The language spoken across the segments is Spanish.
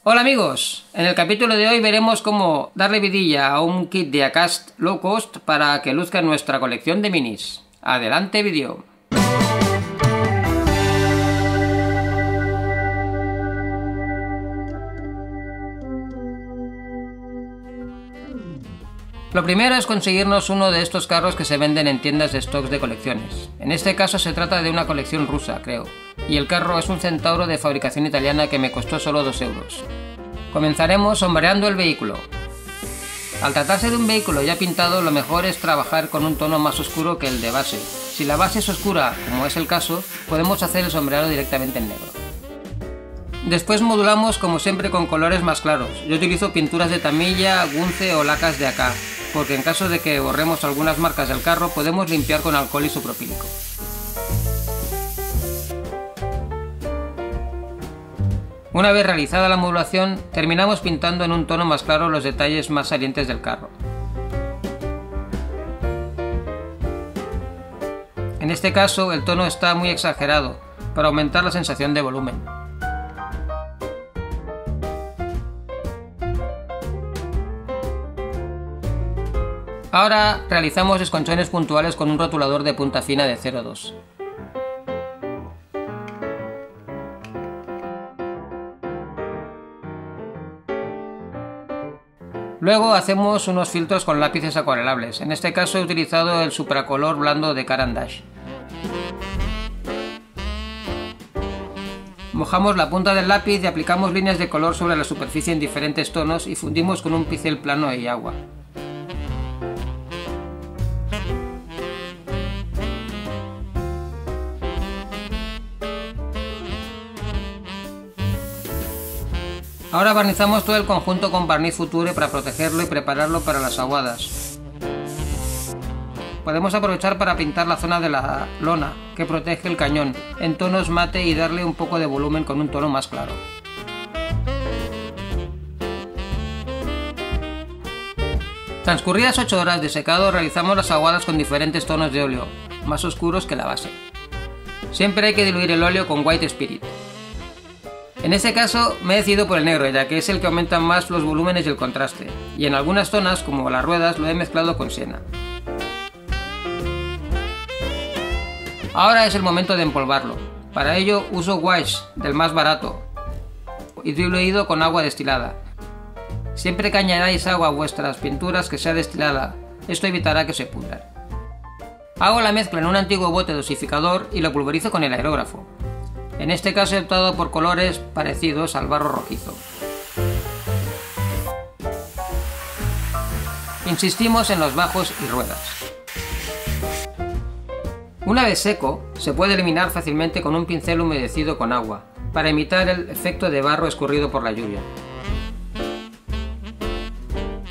Hola amigos, en el capítulo de hoy veremos cómo darle vidilla a un kit de Acast low cost para que luzca en nuestra colección de minis. Adelante vídeo. Lo primero es conseguirnos uno de estos carros que se venden en tiendas de stocks de colecciones. En este caso se trata de una colección rusa, creo, y el carro es un Centauro de fabricación italiana que me costó solo 2 euros. Comenzaremos sombreando el vehículo. Al tratarse de un vehículo ya pintado, lo mejor es trabajar con un tono más oscuro que el de base. Si la base es oscura, como es el caso, podemos hacer el sombreado directamente en negro. Después modulamos como siempre con colores más claros. Yo utilizo pinturas de Tamiya, Gunze o lacas de AK, porque en caso de que borremos algunas marcas del carro podemos limpiar con alcohol isopropílico. Una vez realizada la modulación, terminamos pintando en un tono más claro los detalles más salientes del carro. En este caso el tono está muy exagerado, para aumentar la sensación de volumen. Ahora realizamos esconchones puntuales con un rotulador de punta fina de 0,2. Luego hacemos unos filtros con lápices acuarelables. En este caso he utilizado el Supracolor blando de Caran d'Ache. Mojamos la punta del lápiz y aplicamos líneas de color sobre la superficie en diferentes tonos y fundimos con un pincel plano y agua. Ahora barnizamos todo el conjunto con barniz Future para protegerlo y prepararlo para las aguadas. Podemos aprovechar para pintar la zona de la lona que protege el cañón en tonos mate y darle un poco de volumen con un tono más claro. Transcurridas 8 horas de secado realizamos las aguadas con diferentes tonos de óleo, más oscuros que la base. Siempre hay que diluir el óleo con White Spirit. En este caso me he decidido por el negro, ya que es el que aumenta más los volúmenes y el contraste, y en algunas zonas, como las ruedas, lo he mezclado con siena. Ahora es el momento de empolvarlo. Para ello uso wash del más barato y diluido con agua destilada. Siempre que añadáis agua a vuestras pinturas que sea destilada, esto evitará que se pudran. Hago la mezcla en un antiguo bote dosificador y lo pulverizo con el aerógrafo. En este caso he optado por colores parecidos al barro rojizo. Insistimos en los bajos y ruedas. Una vez seco, se puede eliminar fácilmente con un pincel humedecido con agua, para imitar el efecto de barro escurrido por la lluvia.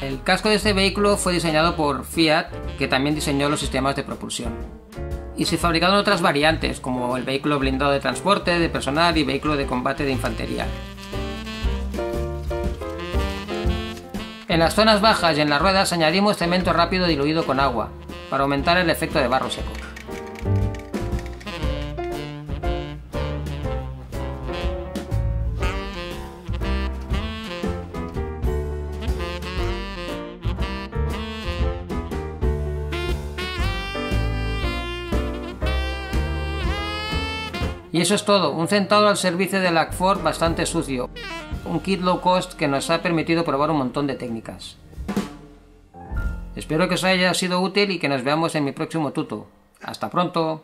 El casco de este vehículo fue diseñado por Fiat, que también diseñó los sistemas de propulsión. Y se fabricaron otras variantes, como el vehículo blindado de transporte, de personal y vehículo de combate de infantería. En las zonas bajas y en las ruedas añadimos cemento rápido diluido con agua, para aumentar el efecto de barro seco. Y eso es todo, un Centauro al servicio del Agford bastante sucio, un kit low cost que nos ha permitido probar un montón de técnicas. Espero que os haya sido útil y que nos veamos en mi próximo tuto. ¡Hasta pronto!